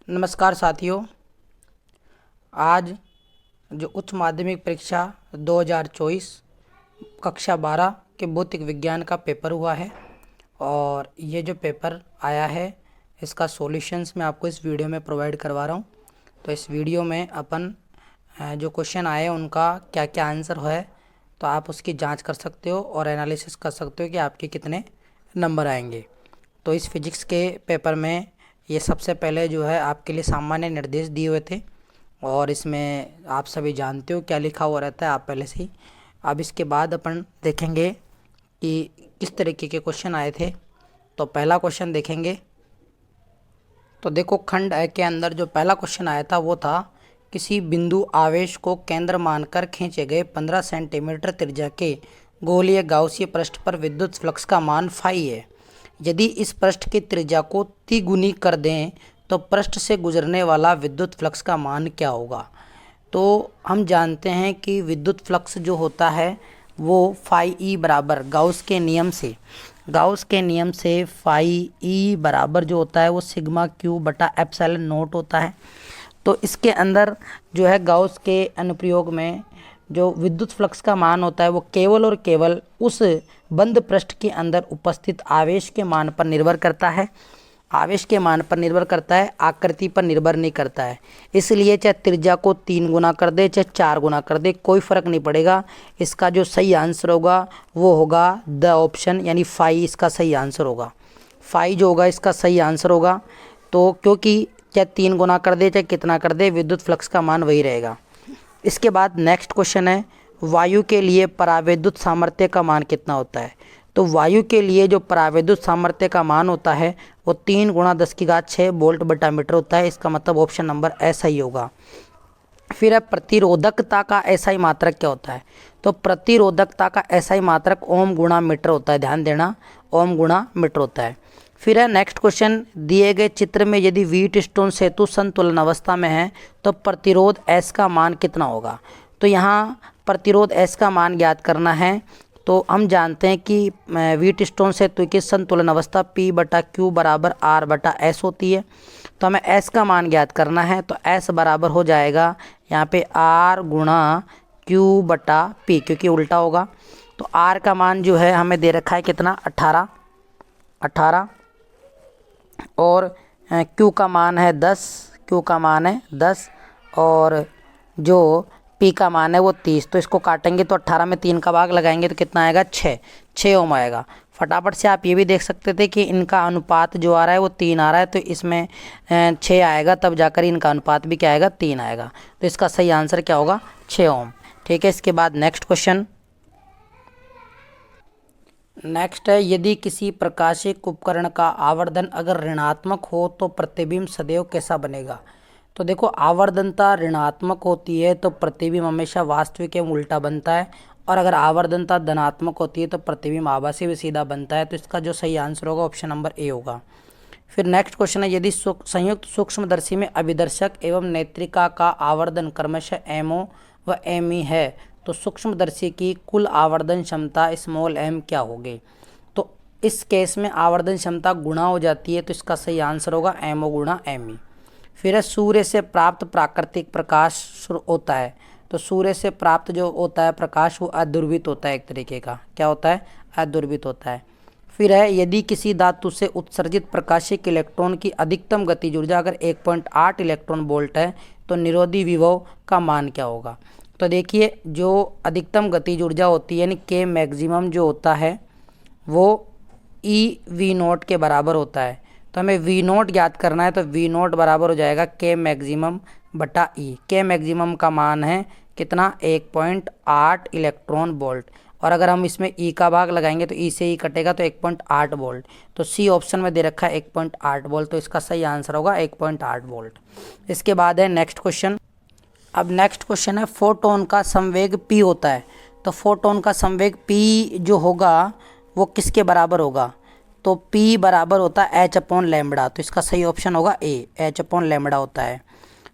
नमस्कार साथियों। आज जो उच्च माध्यमिक परीक्षा 2024 कक्षा 12 के भौतिक विज्ञान का पेपर हुआ है और ये जो पेपर आया है इसका सॉल्यूशंस मैं आपको इस वीडियो में प्रोवाइड करवा रहा हूँ। तो इस वीडियो में अपन जो क्वेश्चन आए उनका क्या क्या आंसर है तो आप उसकी जांच कर सकते हो और एनालिसिस कर सकते हो कि आपके कितने नंबर आएंगे। तो इस फिजिक्स के पेपर में ये सबसे पहले जो है आपके लिए सामान्य निर्देश दिए हुए थे और इसमें आप सभी जानते हो क्या लिखा हुआ रहता है आप पहले से ही। अब इसके बाद अपन देखेंगे कि किस तरीके के क्वेश्चन आए थे। तो पहला क्वेश्चन देखेंगे तो देखो, खंड ए के अंदर जो पहला क्वेश्चन आया था वो था, किसी बिंदु आवेश को केंद्र मानकर खींचे गए 15 सेंटीमीटर त्रिज्या के गोलीय गाउसीय पृष्ठ पर विद्युत फ्लक्स का मान फाई है। यदि इस पृष्ठ की त्रिज्या को तिगुनी कर दें तो पृष्ठ से गुजरने वाला विद्युत फ्लक्स का मान क्या होगा। तो हम जानते हैं कि विद्युत फ्लक्स जो होता है वो फाई ई बराबर गाउस के नियम से फाई ई बराबर जो होता है वो सिग्मा क्यू बटा एप्सिलॉन नोट होता है। तो इसके अंदर जो है गाउस के अनुप्रयोग में जो विद्युत फ्लक्स का मान होता है वो केवल और केवल उस बंद पृष्ठ के अंदर उपस्थित आवेश के मान पर निर्भर करता है। आकृति पर निर्भर नहीं करता है। इसलिए चाहे त्रिज्या को 3 गुना कर दे चाहे 4 गुना कर दे कोई फ़र्क नहीं पड़ेगा। इसका जो सही आंसर होगा वो होगा द ऑप्शन, यानी फाई इसका सही आंसर होगा। फाई जो होगा इसका सही आंसर होगा। तो क्योंकि चाहे 3 गुना कर दे चाहे कितना कर दे विद्युत फ्लक्स का मान वही रहेगा। इसके बाद नेक्स्ट क्वेश्चन है, वायु के लिए परावैद्युत सामर्थ्य का मान कितना होता है। तो वायु के लिए जो परावैद्युत सामर्थ्य का मान होता है वो 3 × 10⁶ वोल्ट बटा मीटर होता है। इसका मतलब ऑप्शन नंबर ऐसा ही होगा। फिर है, प्रतिरोधकता का एसआई मात्रक क्या होता है। तो प्रतिरोधकता का एसआई मात्रक ओम गुणा मीटर होता है। ध्यान देना, ओम गुणा मीटर होता है। फिर है नेक्स्ट क्वेश्चन, दिए गए चित्र में यदि व्हीटस्टोन सेतु संतुलन अवस्था में है तो प्रतिरोध एस का मान कितना होगा। तो यहाँ प्रतिरोध एस का मान ज्ञात करना है। तो हम जानते हैं कि व्हीटस्टोन सेतु की संतुलन अवस्था P बटा Q बराबर R बटा S होती है। तो हमें S का मान ज्ञात करना है। तो S बराबर हो जाएगा यहाँ पे R गुणा Q बटा P, क्योंकि उल्टा होगा। तो R का मान जो है हमें दे रखा है कितना, 18 और Q का मान है 10 और जो P का मान है वो 30। तो इसको काटेंगे तो 18 में 3 का भाग लगाएंगे तो कितना आएगा, 6 ओम आएगा। फटाफट से आप ये भी देख सकते थे कि इनका अनुपात जो आ रहा है वो 3 आ रहा है, तो इसमें 6 आएगा तब जाकर इनका अनुपात भी क्या आएगा, 3 आएगा। तो इसका सही आंसर क्या होगा, 6 ओम। ठीक है। इसके बाद नेक्स्ट क्वेश्चन है, यदि किसी प्रकाशिक उपकरण का आवर्धन अगर ऋणात्मक हो तो प्रतिबिंब सदैव कैसा बनेगा। तो देखो, आवर्धनता ऋणात्मक होती है तो प्रतिबिंब हमेशा वास्तविक एवं उल्टा बनता है, और अगर आवर्धनता धनात्मक होती है तो प्रतिबिंब आभासी व सीधा बनता है। तो इसका जो सही आंसर होगा ऑप्शन नंबर ए होगा। फिर नेक्स्ट क्वेश्चन है, यदि संयुक्त सूक्ष्मदर्शी में अभिदर्शक एवं नेत्रिका का आवर्धन क्रमशः MO व ME है तो सूक्ष्मदर्शी की कुल आवर्धन क्षमता स्मॉल m क्या होगी। तो इस केस में आवर्धन क्षमता गुणा हो जाती है, तो इसका सही आंसर होगा MO गुणा ME। फिर है, सूर्य से प्राप्त प्राकृतिक प्रकाश होता है। तो सूर्य से प्राप्त जो होता है प्रकाश वो अध्रुवित होता है, एक तरीके का क्या होता है, अध्रुवित होता है। फिर है, यदि किसी धातु से उत्सर्जित प्रकाशिक इलेक्ट्रॉन की अधिकतम गतिज ऊर्जा अगर 1.8 इलेक्ट्रॉन वोल्ट है तो निरोधी विभव का मान क्या होगा। तो देखिए, जो अधिकतम गतिज ऊर्जा होती है यानी K मैक्सिमम जो होता है वो EV0 के बराबर होता है। तो हमें V0 ज्ञात करना है, तो V0 बराबर हो जाएगा K मैक्सिमम बटा E। K मैक्सिमम का मान है कितना, 1.8 इलेक्ट्रॉन वोल्ट, और अगर हम इसमें E का भाग लगाएंगे तो E से E कटेगा तो 1.8 वोल्ट। तो C ऑप्शन में दे रखा है 1.8 वोल्ट, तो इसका सही आंसर होगा 1.8 वोल्ट। इसके बाद है नेक्स्ट क्वेश्चन। अब नेक्स्ट क्वेश्चन है, फोटोन का संवेग P होता है। तो फोटोन का संवेग P जो होगा वो किसके बराबर होगा। तो P बराबर होता है H/λ। तो इसका सही ऑप्शन होगा A, H/λ होता है।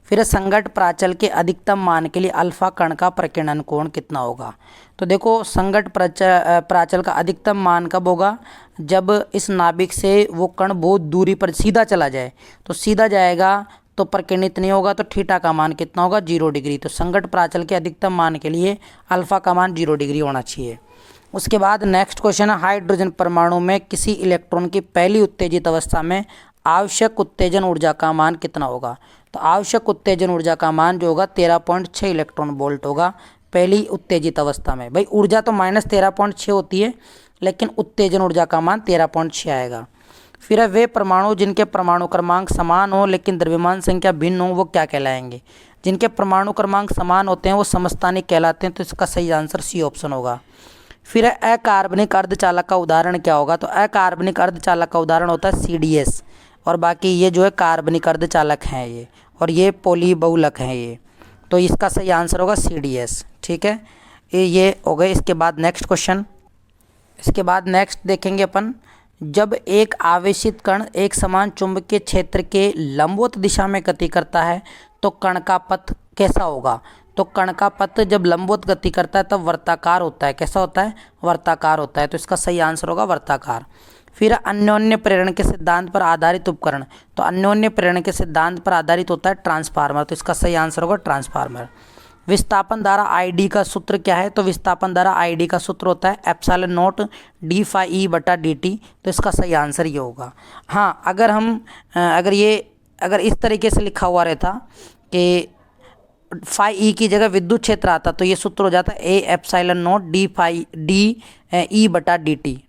फिर संघट्ट प्राचल के अधिकतम मान के लिए अल्फा कण का प्रकीर्णन कोण कितना होगा। तो देखो, संघट्ट प्राचल का अधिकतम मान कब होगा, जब इस नाभिक से वो कण बहुत दूरी पर सीधा चला जाए। तो सीधा जाएगा तो परकिणित नहीं होगा, तो थीटा का मान कितना होगा 0 डिग्री। तो संघट्ट प्राचल के अधिकतम मान के लिए अल्फा का मान 0 डिग्री होना चाहिए। उसके बाद नेक्स्ट क्वेश्चन है, हाइड्रोजन परमाणु में किसी इलेक्ट्रॉन की पहली उत्तेजित अवस्था में आवश्यक उत्तेजन ऊर्जा का मान कितना होगा। तो आवश्यक उत्तेजन ऊर्जा का मान जो होगा 13.6 इलेक्ट्रॉन वोल्ट होगा पहली उत्तेजित अवस्था में। भाई ऊर्जा तो -13.6 होती है, लेकिन उत्तेजन ऊर्जा का मान 13.6 आएगा। फिर है, वे परमाणु जिनके परमाणु क्रमांक समान हो लेकिन द्रव्यमान संख्या भिन्न हो वो क्या कहलाएंगे। जिनके परमाणु क्रमांक समान होते हैं वो समस्थानिक कहलाते हैं। तो इसका सही आंसर सी ऑप्शन होगा। फिर है, अकार्बनिक अर्धचालक का उदाहरण क्या होगा। तो अकार्बनिक अर्धचालक का उदाहरण होता है CDS, और बाकी ये जो है कार्बनिक अर्धचालक हैं ये, और ये पॉली बहुलक हैं ये। तो इसका सही आंसर होगा CDS। ठीक है, ये हो गए। इसके बाद नेक्स्ट क्वेश्चन, इसके बाद नेक्स्ट देखेंगे अपन, जब एक आवेशित कण एक समान चुंबकीय क्षेत्र के लंबवत दिशा में गति करता है तो कण का पथ कैसा होगा। तो कण का पथ जब लंबवत गति करता है तब वर्ताकार होता है। कैसा होता है, वर्ताकार होता है। तो इसका सही आंसर होगा वर्ताकार। फिर अन्योन्य प्रेरण के सिद्धांत पर आधारित उपकरण। तो अन्योन्य प्रेरण के सिद्धांत पर आधारित होता है ट्रांसफार्मर। तो इसका सही आंसर होगा ट्रांसफार्मर। विस्थापन धारा ID का सूत्र क्या है। तो विस्थापन धारा ID का सूत्र होता है epsilon naught d phi E बटा dt। तो इसका सही आंसर ये होगा। हाँ, अगर इस तरीके से लिखा हुआ रहता कि फाई ई की जगह विद्युत क्षेत्र आता तो ये सूत्र हो जाता ए एप्सिलॉन नॉट डी ई बटा डी टी,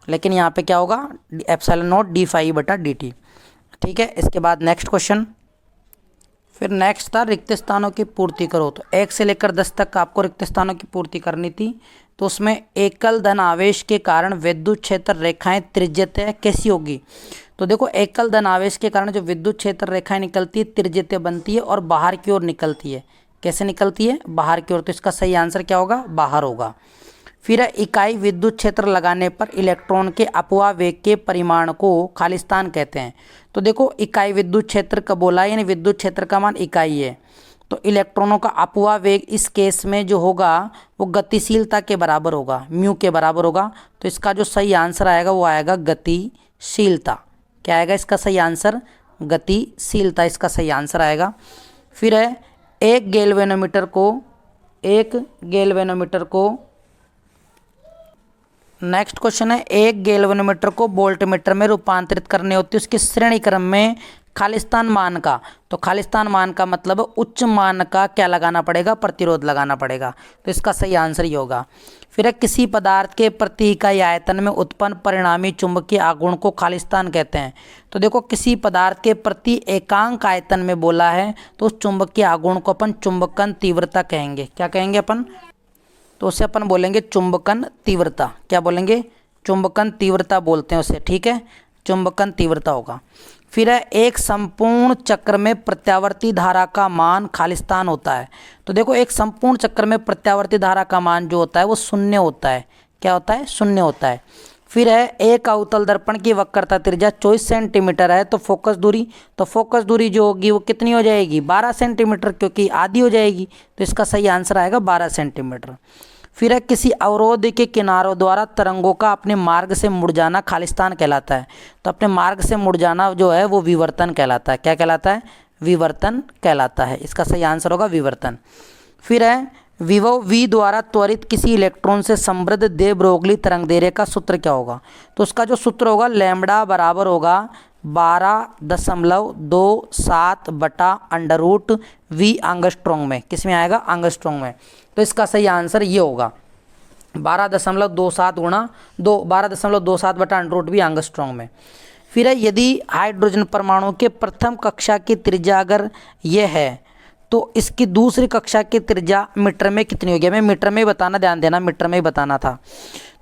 लेकिन यहाँ पे क्या होगा epsilon naught D phi E बटा डी टी। ठीक है, इसके बाद नेक्स्ट क्वेश्चन, फिर नेक्स्ट था रिक्त स्थानों की पूर्ति करो। तो 1 से लेकर 10 तक आपको रिक्त स्थानों की पूर्ति करनी थी। तो उसमें एकल धन आवेश के कारण विद्युत क्षेत्र रेखाएं त्रिज्यीय कैसी होगी। तो देखो, एकल धन आवेश के कारण जो विद्युत क्षेत्र रेखाएं निकलती है त्रिज्यीय बनती है और बाहर की ओर निकलती है। कैसे निकलती है, बाहर की ओर। तो इसका सही आंसर क्या होगा, बाहर होगा। फिर इकाई विद्युत क्षेत्र लगाने पर इलेक्ट्रॉन के अपवाह वेग के परिमाण को खालिस्तान कहते हैं। तो देखो, इकाई विद्युत क्षेत्र का बोला है, यानी विद्युत क्षेत्र का मान इकाई है। तो इलेक्ट्रॉनों का अपवाह वेग इस केस में जो होगा वो गतिशीलता के बराबर होगा, म्यू के बराबर होगा। तो इसका जो सही आंसर आएगा वो आएगा गतिशीलता। क्या आएगा इसका सही आंसर, गतिशीलता इसका सही आंसर आएगा। फिर है, एक गैल्वेनोमीटर को नेक्स्ट क्वेश्चन है, एक गैल्वेनोमीटर को वोल्टमीटर में रूपांतरित करने होती है उसके श्रेणी क्रम में खालिस्तान मान का। तो खालिस्तान मान का मतलब उच्च मान का क्या लगाना पड़ेगा, प्रतिरोध लगाना पड़ेगा। तो इसका सही आंसर ये होगा। फिर है, किसी पदार्थ के प्रति इकाई आयतन में उत्पन्न परिणामी चुंबकीय आघूर्ण को खालिस्तान कहते हैं। तो देखो, किसी पदार्थ के प्रति एकांक आयतन में बोला है तो उस चुंबकीय आघूर्ण को अपन चुंबकन तीव्रता कहेंगे। क्या कहेंगे अपन, तो उसे अपन बोलेंगे चुंबकन तीव्रता। क्या बोलेंगे, चुंबकन तीव्रता बोलते हैं उसे। ठीक है, चुंबकन तीव्रता होगा। फिर है, एक संपूर्ण चक्र में प्रत्यावर्ती धारा का मान खालिस्तान होता है। तो देखो, एक संपूर्ण चक्र में प्रत्यावर्ती धारा का मान जो होता है वो 0 होता है। क्या होता है, 0 होता है। फिर है, एक अवतल दर्पण की वक्रता त्रिज्या 24 सेंटीमीटर है तो फोकस दूरी जो होगी वो कितनी हो जाएगी, 12 सेंटीमीटर, क्योंकि आधी हो जाएगी। तो इसका सही आंसर आएगा 12 सेंटीमीटर। फिर है, किसी अवरोध के किनारों द्वारा तरंगों का अपने मार्ग से मुड़ जाना खालिस्तान कहलाता है। तो अपने मार्ग से मुड़ जाना जो है वो विवर्तन कहलाता है। क्या कहलाता है, विवर्तन कहलाता है। इसका सही आंसर होगा विवर्तन। फिर है, विभव V द्वारा त्वरित किसी इलेक्ट्रॉन से समृद्ध दे ब्रोगली तरंग दैर्ध्य का सूत्र क्या होगा। तो उसका जो सूत्र होगा लैम्बडा बराबर होगा 12.27 बटा √V एंगस्ट्रॉम में। किस में आएगा, एंगस्ट्रॉम में। तो इसका सही आंसर ये होगा 12.27 बटा √V एंगस्ट्रॉम में। फिर है, यदि हाइड्रोजन परमाणु के प्रथम कक्षा की त्रिज्या अगर ये है तो इसकी दूसरी कक्षा की त्रिज्या मीटर में कितनी होगी। हमें मीटर में ही बताना, ध्यान देना, मीटर में ही बताना था।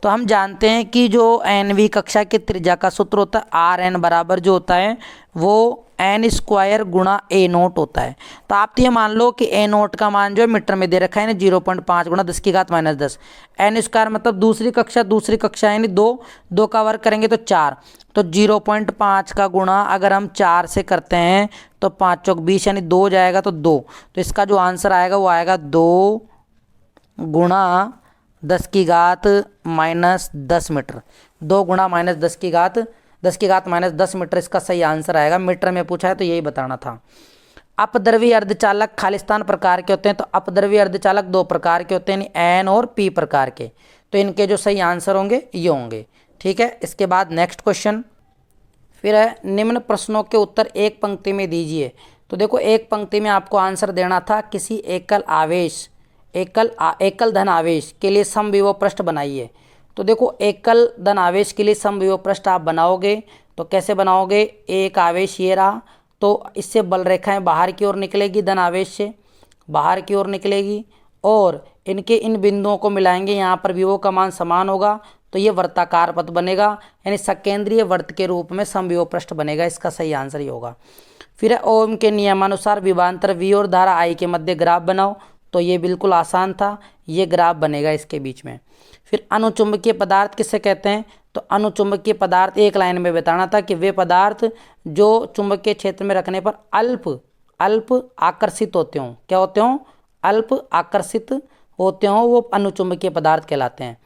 तो हम जानते हैं कि जो NV कक्षा की त्रिज्या का सूत्र होता है RN बराबर जो होता है वो n² गुणा A0 होता है। तो आप तो ये मान लो कि A0 का मान जो है मीटर में दे रखा है, 0.5 गुणा 10⁻⁻10। n² मतलब दूसरी कक्षा यानी 2 का वर्ग करेंगे तो 4। तो 0.5 का गुणा अगर हम 4 से करते हैं तो 5 चौक 20 यानी 2 जाएगा तो 2। तो इसका जो आंसर आएगा वो आएगा 2 गुणा 10⁻⁻10 मीटर। 2 गुणा -10⁻⁻10 10⁻10 मीटर इसका सही आंसर आएगा। मीटर में पूछा है तो यही बताना था। अपद्रव्य अर्धचालक खालिस्तान प्रकार के होते हैं, तो अपद्रव्य अर्धचालक 2 प्रकार के होते हैं, यानी एन और पी प्रकार के। तो इनके जो सही आंसर होंगे ये होंगे। ठीक है, इसके बाद नेक्स्ट क्वेश्चन फिर है, निम्न प्रश्नों के उत्तर एक पंक्ति में दीजिए। तो देखो एक पंक्ति में आपको आंसर देना था, किसी एकल धन आवेश के लिए समविभव पृष्ठ बनाइए। तो देखो एकल धन आवेश के लिए समविभव पृष्ठ आप बनाओगे तो कैसे बनाओगे, एक आवेश ये रहा, तो इससे बल रेखाएं बाहर की ओर निकलेगी, धन आवेश से बाहर की ओर निकलेगी, और इनके इन बिंदुओं को मिलाएंगे, यहाँ पर विभव का मान समान होगा, तो ये वर्ताकार पथ बनेगा, यानी सकेंद्रीय वर्त के रूप में समविभव पृष्ठ बनेगा। इसका सही आंसर ही होगा। फिर ओम के नियमानुसार विभवांतर V और धारा I के मध्य ग्राफ बनाओ। तो ये बिल्कुल आसान था, ये ग्राफ बनेगा इसके बीच में। फिर अनुचुंबकीय पदार्थ किसे कहते हैं, तो अनुचुंबकीय पदार्थ एक लाइन में बताना था कि वे पदार्थ जो चुंबकीय क्षेत्र में रखने पर अल्प आकर्षित होते हों, क्या होते हों, अल्प आकर्षित होते हों, वो अनुचुंबकीय पदार्थ कहलाते हैं।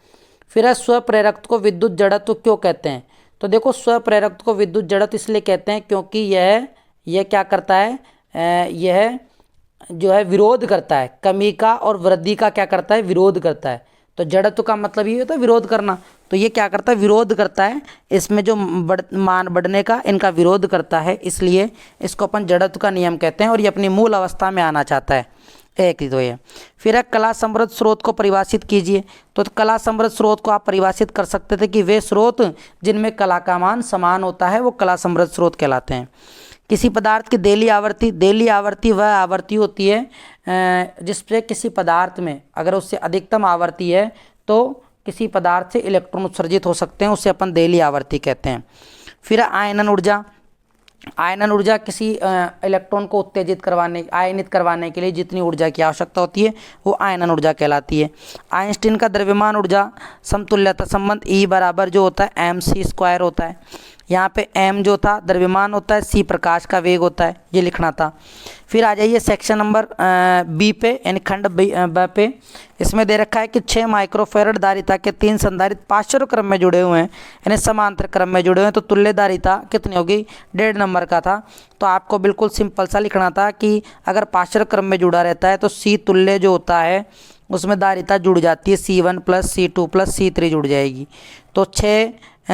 फिर है स्वप्रेरक को विद्युत जड़त्व क्यों कहते हैं। तो देखो स्वप्रेरक को विद्युत जड़त्व इसलिए कहते हैं क्योंकि यह क्या करता है, यह जो है विरोध करता है, कमी का और वृद्धि का क्या करता है, विरोध करता है। तो जड़त्व का मतलब ये होता है विरोध करना, तो ये क्या करता है, विरोध करता है, इसमें जो मान बढ़ने का इनका विरोध करता है, इसलिए इसको अपन जड़त्व का नियम कहते हैं, और ये अपनी मूल अवस्था में आना चाहता है। एक ही तो ये। फिर है कला समृद्ध स्रोत को परिभाषित कीजिए। तो कला समृद्ध स्रोत को आप परिभाषित कर सकते थे कि वे स्रोत जिनमें कला का मान समान होता है वो कला समृद्ध स्रोत कहलाते हैं। किसी पदार्थ की देली आवर्ती वह आवर्ती होती है जिसपे किसी पदार्थ में अगर उससे अधिकतम आवर्ती है तो किसी पदार्थ से इलेक्ट्रॉन उत्सर्जित हो सकते हैं, उसे अपन देली आवर्ती कहते हैं। फिर आयनन ऊर्जा किसी इलेक्ट्रॉन को आयनित करवाने के लिए जितनी ऊर्जा की आवश्यकता होती है वो आयनन ऊर्जा कहलाती है। आइंस्टीन का द्रव्यमान ऊर्जा समतुल्यता संबंध E बराबर जो होता है mc² होता है। यहाँ पे m जो था द्रव्यमान होता है, c प्रकाश का वेग होता है, ये लिखना था। फिर आ जाइए सेक्शन नंबर बी पे, यानी खंड ब पे। इसमें दे रखा है कि 6 माइक्रोफेरड धारिता के 3 संधारित्र पार्श्व क्रम में जुड़े हुए हैं, यानी समांतर क्रम में जुड़े हुए हैं, तो तुल्य धारिता कितनी होगी, 1.5 नंबर का था। तो आपको बिल्कुल सिंपल सा लिखना था कि अगर पार्श्व क्रम में जुड़ा रहता है तो C तुल्य जो होता है उसमें धारिता जुड़ जाती है, C1 + C2 + C3 जुड़ जाएगी। तो 6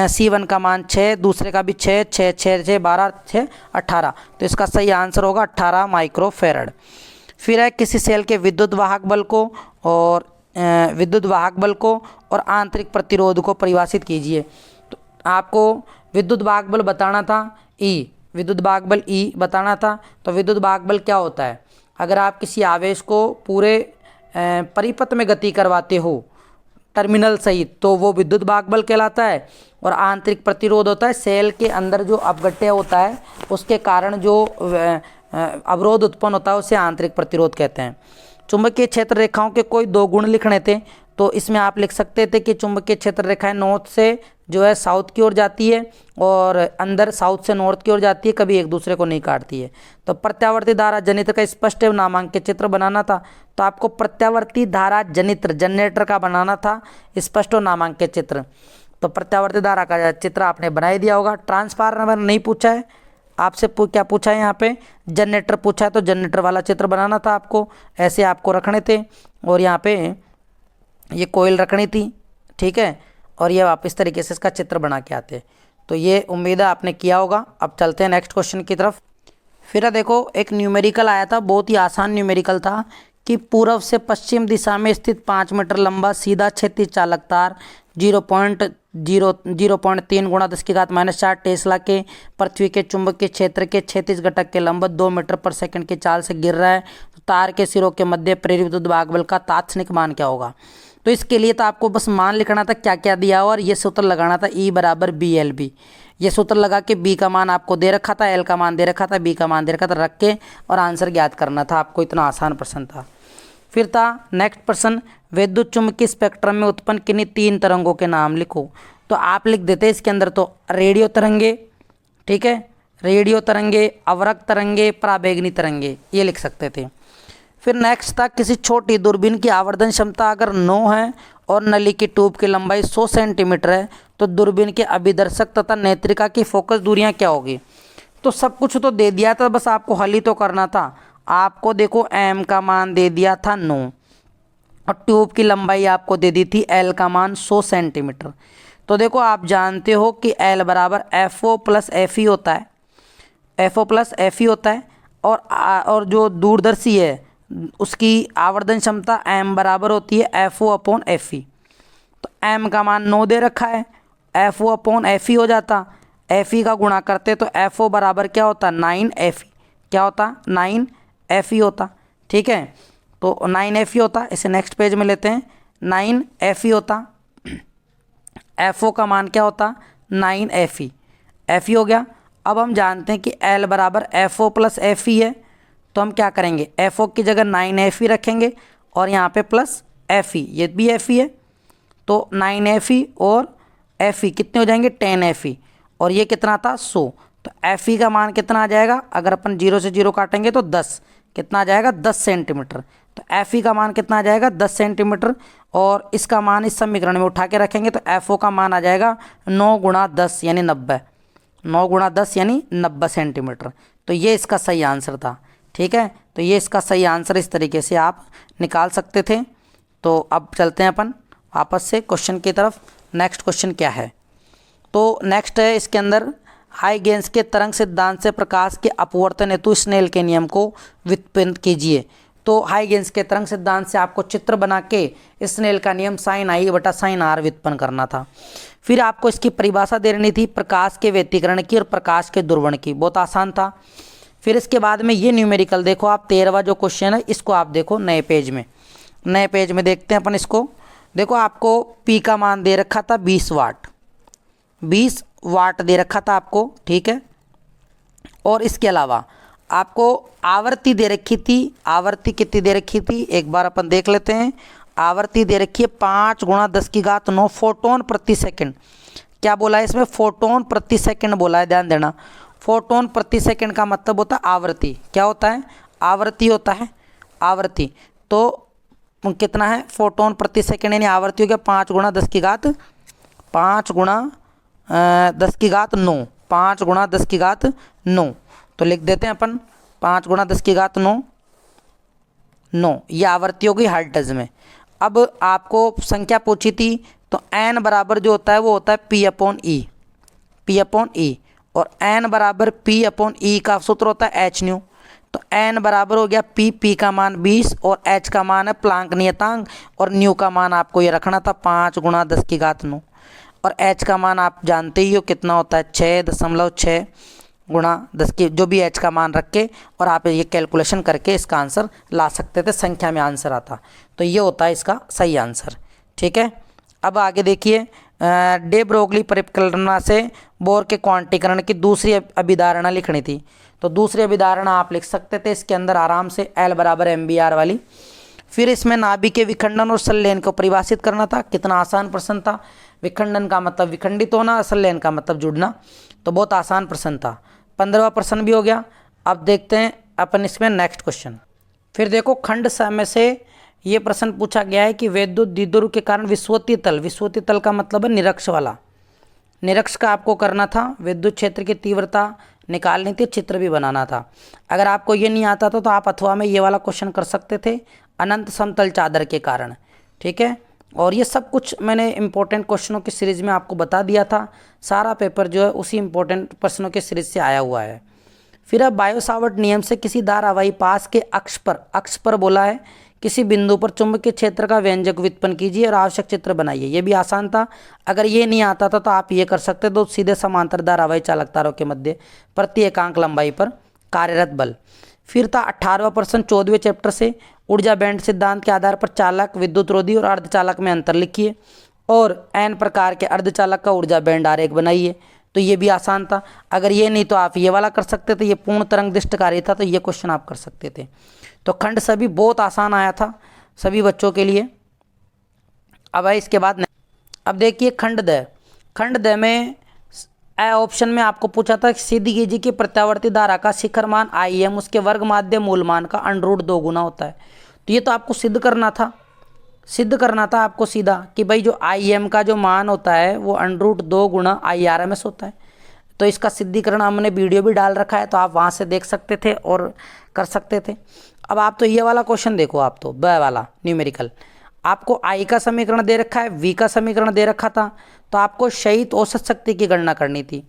C1 का मान 6, दूसरे का भी 6, 6 6 6 12 6 18, तो इसका सही आंसर होगा 18 माइक्रोफेरड। फिर है किसी सेल के विद्युत वाहक बल को और आंतरिक प्रतिरोध को परिभाषित कीजिए। तो आपको विद्युत वाहक बल बताना था, विद्युत वाहक बल E बताना था। तो विद्युत वाहक बल क्या होता है, अगर आप किसी आवेश को पूरे परिपथ में गति करवाते हो टर्मिनल सहित तो वो विद्युत वाहक बल कहलाता है। और आंतरिक प्रतिरोध होता है सेल के अंदर जो अपघट्य होता है उसके कारण जो अवरोध उत्पन्न होता है उसे आंतरिक प्रतिरोध कहते हैं। चुंबकीय क्षेत्र रेखाओं के कोई 2 गुण लिखने थे, तो इसमें आप लिख सकते थे कि चुंबकीय क्षेत्र रेखाएं नॉर्थ से जो है साउथ की ओर जाती है और अंदर साउथ से नॉर्थ की ओर जाती है, कभी एक दूसरे को नहीं काटती है। तो प्रत्यावर्ती धारा जनित्र का स्पष्ट नामांकित चित्र बनाना था, तो आपको प्रत्यावर्ती धारा जनित्र जनरेटर का बनाना था स्पष्ट नामांकित चित्र। तो प्रत्यावर्ती धारा का चित्र आपने बना ही दिया होगा। ट्रांसफार्मर नहीं पूछा है आपसे, क्या पूछा है यहाँ पे, जनरेटर पूछा है, तो जनरेटर वाला चित्र बनाना था आपको, ऐसे आपको रखने थे, और यहाँ पे ये कोयल रखनी थी, ठीक है, और ये आप इस तरीके से इसका चित्र बना के आते। तो ये उम्मीद है आपने किया होगा। अब चलते हैं नेक्स्ट क्वेश्चन की तरफ। फिर देखो एक न्यूमेरिकल आया था, बहुत ही आसान न्यूमेरिकल था कि पूर्व से पश्चिम दिशा में स्थित 5 मीटर लंबा सीधा क्षैतिज चालक तार 0.3 × 10⁻⁴ टेस्ला के पृथ्वी के चुंबकीय क्षेत्र के क्षैतिज घटक के लंबवत 2 मीटर पर सेकंड की चाल से गिर रहा है, तो तार के सिरों के मध्य प्रेरित विद्युत वाहक बल का तात्क्षणिक मान क्या होगा। तो इसके लिए तो आपको बस मान लिखना था क्या क्या दिया और ये सूत्र लगाना था E = BLB। ये सूत्र लगा के B का मान आपको दे रखा था, L का मान दे रखा था, B का मान दे रखा था, रख के और आंसर ज्ञात करना था आपको। इतना आसान प्रश्न था। फिर था नेक्स्ट प्रश्न, विद्युत चुम्बकीय स्पेक्ट्रम में उत्पन्न किन्हीं 3 तरंगों के नाम लिखो। तो आप लिख देते इसके अंदर तो रेडियो तरंगे, ठीक है, रेडियो तरंगे, अवरक्त तरंगे, पराबैंगनी तरंगे, ये लिख सकते थे। फिर नेक्स्ट था, किसी छोटी दूरबीन की आवर्धन क्षमता अगर 9 है और नली की ट्यूब की लंबाई 100 सेंटीमीटर है तो दूरबीन के अभिदर्शक तथा नेत्रिका की फोकस दूरियां क्या होगी। तो सब कुछ तो दे दिया था, बस आपको हल ही तो करना था। आपको देखो एम का मान दे दिया था 9 और ट्यूब की लंबाई आपको दे दी थी एल का मान 100 सेंटीमीटर। तो देखो आप जानते हो कि एल बराबर F O plus F E होता है, F O plus F E होता है। और जो दूरदर्शी है उसकी आवर्धन क्षमता एम बराबर होती है F O upon F E. तो एम का मान 9 दे रखा है, F O upon F E हो जाता, एफ ई का गुणा करते तो एफ ओ बराबर क्या होता 9 एफ ई, क्या होता 9 एफ ई होता। ठीक है, तो 9 एफ ई होता। इसे नेक्स्ट पेज में लेते हैं, 9 एफ ई होता। एफ ओ का मान क्या होता 9 एफ ई, एफ ई हो गया। अब हम जानते हैं कि एल बराबर F O plus F E है, तो हम क्या करेंगे एफ ओ की जगह 9 एफ ई रखेंगे और यहाँ पे प्लस एफ ई, ये भी एफ ई है तो 9 एफ ई और एफ ई कितने हो जाएंगे 10 एफ ई, और ये कितना था 100। तो एफ ई का मान कितना आ जाएगा, अगर अपन 0 से 0 काटेंगे तो 10, कितना आ जाएगा 10 सेंटीमीटर। तो एफ ई का मान कितना आ जाएगा 10 सेंटीमीटर, और इसका मान इस समीकरण में उठा के रखेंगे तो एफ ओ का मान आ जाएगा 9 गुणा 10 यानी 90, 9 गुणा 10 यानी 90 सेंटीमीटर। तो ये इसका सही आंसर था। ठीक है, तो ये इसका सही आंसर इस तरीके से आप निकाल सकते थे। तो अब चलते हैं अपन वापस से क्वेश्चन की तरफ। नेक्स्ट क्वेश्चन क्या है, तो नेक्स्ट है इसके अंदर, हाइगेंस के तरंग सिद्धांत से प्रकाश के अपवर्तन हेतु स्नेल के नियम को व्युत्पन्न कीजिए। तो हाइगेंस के तरंग सिद्धांत से आपको चित्र बना के स्नेल का नियम साइन आई बटा साइन आर व्युत्पन्न करना था। फिर आपको इसकी परिभाषा देनी थी प्रकाश के व्यतिकरण की और प्रकाश के दुर्वर्ण की, बहुत आसान था। फिर इसके बाद में ये न्यूमेरिकल देखो आप, 13वां जो क्वेश्चन है इसको आप देखो नए पेज में, नए पेज में देखते हैं अपन इसको। देखो आपको पी का मान दे रखा था 20 वाट, 20 वाट दे रखा था आपको। ठीक है, और इसके अलावा आपको आवृत्ति दे रखी थी, आवृत्ति कितनी दे रखी थी एक बार अपन देख लेते हैं। आवृत्ति दे रखी है 5 गुणा 10⁹ फोटोन प्रति सेकंड। क्या बोला है इसमें, फोटोन प्रति सेकंड बोला है, ध्यान देना। फोटोन प्रति सेकंड का मतलब होता है आवृत्ति, क्या होता है आवृत्ति होता है, आवृत्ति। तो कितना है फोटोन प्रति सेकंड यानी आवृत्ति हो गया 5 गुणा 10⁹ 5 गुणा 10⁹ 9, 5 गुणा 10⁹ 9। तो लिख देते हैं अपन 5 गुणा 10⁹ 9, ये आवृत्ति होगी हर्ट्ज में। अब आपको संख्या पूछी थी तो n बराबर जो होता है वो होता है P अपॉन ई, P अपॉन ई, और n बराबर P अपॉन ई का सूत्र होता है h न्यू। तो n बराबर हो गया P का मान 20 और h का मान है प्लांक नियतांक, और न्यू का मान आपको ये रखना था 5 गुणा 10⁹ और h का मान आप जानते ही हो कितना होता है 6.6 गुणा 10 की, जो भी h का मान रख के और आप ये कैलकुलेशन करके इसका आंसर ला सकते थे, संख्या में आंसर आता। तो ये होता है इसका सही आंसर। ठीक है, अब आगे देखिए, डे ब्रोगली परिकल्पना से बोर के क्वांटीकरण की दूसरी अभिधारणा लिखनी थी। तो दूसरी अभिधारणा आप लिख सकते थे इसके अंदर आराम से, L बराबर MBR वाली। फिर इसमें नाभिक के विखंडन और संलयन को परिभाषित करना था। कितना आसान प्रश्न था, विखंडन का मतलब विखंडित होना, संलयन का मतलब जुड़ना, तो बहुत आसान प्रश्न था। 15वां प्रश्न भी हो गया। अब देखते हैं अपन इसमें नेक्स्ट क्वेश्चन। फिर देखो खंड समय से ये प्रश्न पूछा गया है कि वैद्युत द्विध्रुव के कारण विषुवतीय तल, विषुवतीय तल का मतलब है निरक्ष वाला, निरक्ष का आपको करना था, विद्युत क्षेत्र की तीव्रता निकालनी थी, चित्र भी बनाना था। अगर आपको ये नहीं आता था तो आप अथवा में ये वाला क्वेश्चन कर सकते थे, अनंत समतल चादर के कारण। ठीक है, और ये सब कुछ मैंने इंपॉर्टेंट क्वेश्चनों की सीरीज़ में आपको बता दिया था। सारा पेपर जो है उसी इंपॉर्टेंट प्रश्नों के सीरीज से आया हुआ है। फिर अब बायो सावर्ट नियम से किसी धारावाही पास के अक्ष पर बोला है किसी बिंदु पर चुंबकीय क्षेत्र का व्यंजक व्युत्पन्न कीजिए और आवश्यक चित्र बनाइए। ये भी आसान था। अगर ये नहीं आता था तो आप ये कर सकते तो सीधे समांतर धारावाही चालक तारों के मध्य प्रति एकांक लंबाई पर कार्यरत बल। फिर था 18वां प्रश्न 14वें चैप्टर से, ऊर्जा बैंड सिद्धांत के आधार पर चालक, विद्युतरोधी और अर्धचालक में अंतर लिखिए और n प्रकार के अर्धचालक का ऊर्जा बैंड आरेख बनाइए। तो ये भी आसान था। अगर ये नहीं तो आप ये वाला कर सकते थे, ये पूर्ण तरंग दृष्टकारी था, तो ये क्वेश्चन आप कर सकते थे। तो खंड सभी बहुत आसान आया था सभी बच्चों के लिए। अब है इसके बाद अब देखिए खंड द, खंड द में ऑप्शन में आपको पूछा था सीधी गेजी की प्रत्यावर्ती धारा का शिखर मान IM उसके वर्ग माध्य मूल मान का √2 गुना होता है। तो ये तो आपको सिद्ध करना था, आपको सीधा कि भाई जो आई एम का जो मान होता है वो √2 गुणा IRMS होता है। तो इसका सिद्धिकरण हमने वीडियो भी डाल रखा है, तो आप वहाँ से देख सकते थे और कर सकते थे। अब आप तो ये वाला क्वेश्चन देखो, आप तो ब वाला न्यूमेरिकल, आपको आई का समीकरण दे रखा है, वी का समीकरण दे रखा था, तो आपको क्षयित औसत शक्ति की गणना करनी थी।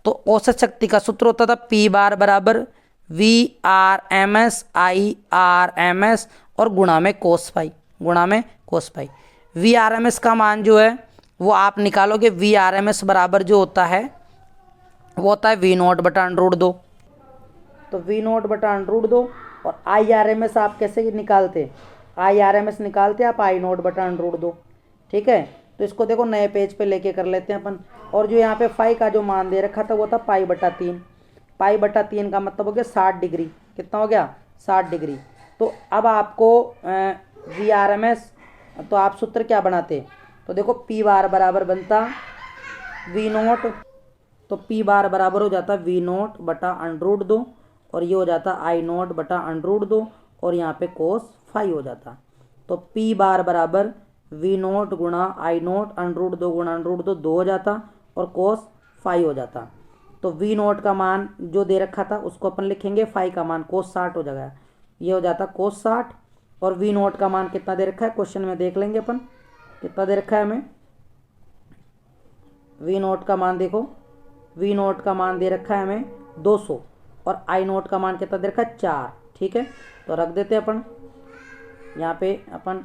तो औसत शक्ति का सूत्र होता था P बार बराबर VRMS IRMS और गुणा में कोस फाई, VRMS का मान जो है वो आप निकालोगे, VRMS बराबर जो होता है वो होता है V0/√2। तो V0/√2 और IRMS आप कैसे निकालते, IRMS निकालते आप I0/√2। ठीक है, तो इसको देखो नए पेज पे लेके कर लेते हैं अपन। और जो यहाँ पे फाई का जो मान दे रखा था वो था π/3। π/3 का मतलब हो गया 60 डिग्री। कितना हो गया, 60 डिग्री। तो अब आपको VRMS, तो आप सूत्र क्या बनाते, तो देखो P बार बराबर बनता V0, तो P बार बराबर हो जाता V0/√2 और ये हो जाता I0/√2 और यहाँ पे कोस फाई हो जाता। तो P बार बराबर V0 गुणा I0/√2 गुणा √2 2 हो जाता और कोस फाई हो जाता। तो V0 का मान जो दे रखा था उसको अपन लिखेंगे, फाई का मान कोस 60 हो जाएगा, ये हो जाता कोस 60। और V0 का मान कितना दे रखा है क्वेश्चन में देख लेंगे अपन, कितना दे रखा है हमें। V0 का मान देखो, V0 का मान दे रखा है हमें 200 और I0 का मान कितना दे रखा है 4। ठीक है, तो रख देते हैं अपन यहाँ पे अपन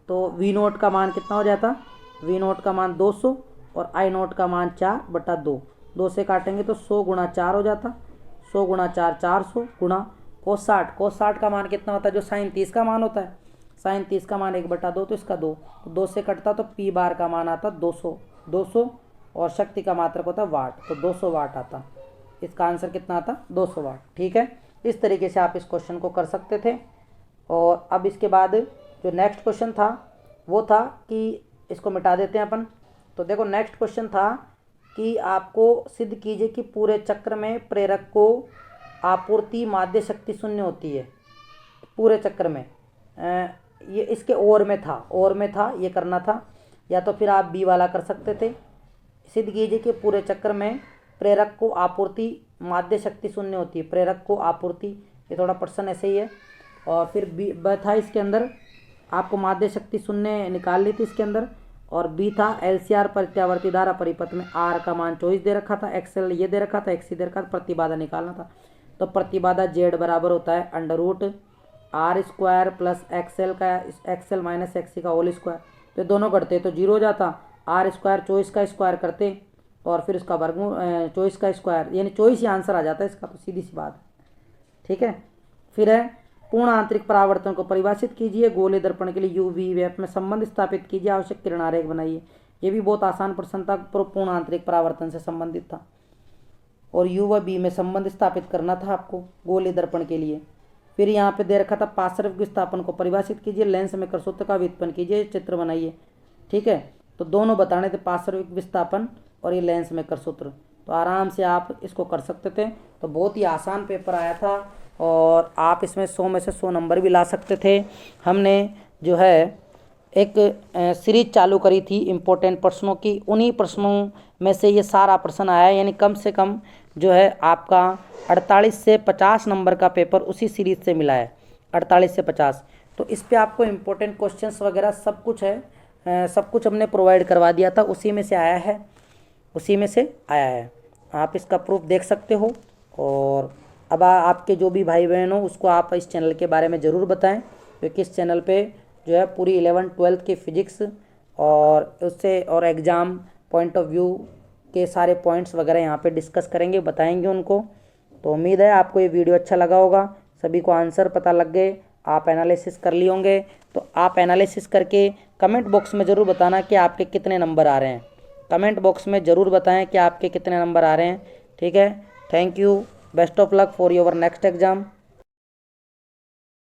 तो V0 का मान कितना हो जाता, V0 का मान 200 और I0 का मान 4/2, 2 से काटेंगे तो 100 गुणा 4 हो जाता, 100 गुणा 4 400 गुणा कोस 60। कोस 60 का मान कितना होता है, जो साइन 30 का मान होता है, साइन 30 का मान 1/2, तो इसका 2, तो 2 से कटता तो P बार का मान आता 200 और शक्ति का मात्रक होता वाट, तो 200 वाट आता। इसका आंसर कितना आता, 200 वाट। ठीक है, इस तरीके से आप इस क्वेश्चन को कर सकते थे। और अब इसके बाद जो नेक्स्ट क्वेश्चन था वो था कि इसको मिटा देते हैं अपन। तो देखो नेक्स्ट क्वेश्चन था कि आपको सिद्ध कीजिए कि पूरे चक्र में प्रेरक को आपूर्ति माध्य शक्ति शून्य होती है, पूरे चक्र में। ये इसके और में था, ये करना था, या तो फिर आप बी वाला कर सकते थे। सिद्ध कीजिए कि पूरे चक्र में प्रेरक को आपूर्ति माध्य शक्ति शून्य होती है, प्रेरक को आपूर्ति, ये थोड़ा प्रश्न ऐसे ही है। और फिर बी था, इसके अंदर आपको माध्य शक्ति शून्य निकाल ली थी इसके अंदर। और बी था LCR प्रत्यावर्ती धारा परिपथ में R का मान 24 दे रखा था, XL ये दे रखा था, XC दे रखा था, प्रतिबाधा निकालना था। तो प्रतिबाधा Z बराबर होता है √R² प्लस XL का XL माइनस XC का होल स्क्वायर। तो दोनों करते तो 0 हो जाता, R² 24 का स्क्वायर करते और फिर उसका वर्गमूल 24 का स्क्वायर, यानी 24 ही आंसर आ जाता है इसका, तो सीधी सी बात। ठीक है, फिर है पूर्ण आंतरिक परावर्तन को परिभाषित कीजिए, गोले दर्पण के लिए UV वेप में संबंध स्थापित कीजिए, आवश्यक किरण आरेख बनाइए। ये भी बहुत आसान प्रश्न था, पूर्ण आंतरिक परावर्तन से संबंधित था और U व B में संबंध स्थापित करना था आपको गोले दर्पण के लिए। फिर यहाँ पे दे रखा था पार्श्विक विस्थापन को परिभाषित कीजिए, लेंस में सूत्र का व्युत्पन्न कीजिए, चित्र बनाइए। ठीक है, तो दोनों बताने थे, पार्श्विक विस्थापन और ये लेंस में सूत्र, तो आराम से आप इसको कर सकते थे। तो बहुत ही आसान पेपर आया था और आप इसमें 100 में से 100 नंबर भी ला सकते थे। हमने जो है एक सीरीज चालू करी थी इम्पोर्टेंट प्रश्नों की, उन्हीं प्रश्नों में से ये सारा प्रश्न आया, यानी कम से कम जो है आपका 48 से 50 नंबर का पेपर उसी सीरीज से मिला है, 48 से 50। तो इस पे आपको इम्पोर्टेंट क्वेश्चंस वगैरह सब कुछ है, सब कुछ हमने प्रोवाइड करवा दिया था, उसी में से आया है, आप इसका प्रूफ देख सकते हो। और अब आपके जो भी भाई बहन हो उसको आप इस चैनल के बारे में ज़रूर बताएं, क्योंकि इस चैनल पे जो है पूरी 11th-12th की फिजिक्स और उससे और एग्ज़ाम पॉइंट ऑफ व्यू के सारे पॉइंट्स वगैरह यहाँ पे डिस्कस करेंगे, बताएंगे उनको। तो उम्मीद है आपको ये वीडियो अच्छा लगा होगा, सभी को आंसर पता लग गए, आप एनालिसिस कर लिए होंगे। तो आप एनालिसिस करके कमेंट बॉक्स में ज़रूर बताना कि आपके कितने नंबर आ रहे हैं, कमेंट बॉक्स में ज़रूर बताएं कि आपके कितने नंबर आ रहे हैं। ठीक है, thank you, best of luck for your next exam.